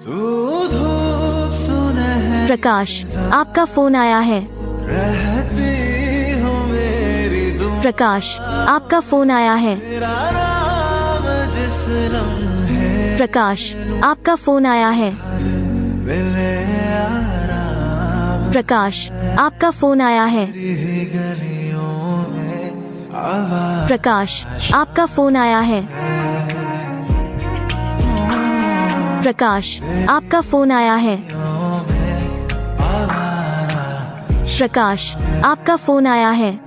तू धूप सुनहरी प्रकाश, आपका फोन आया है। रहती हूँ मेरी दुआ, प्रकाश, आपका फोन आया है। तेरा नाम जिस लम्हे प्रकाश, आपका फोन आया है। मिले आराम, प्रकाश, आपका फोन आया है। तेरी गलियों में आवाज़, प्रकाश, आपका फोन आया है। प्रकाश, आपका फोन आया है। प्रकाश, आपका फोन आया है।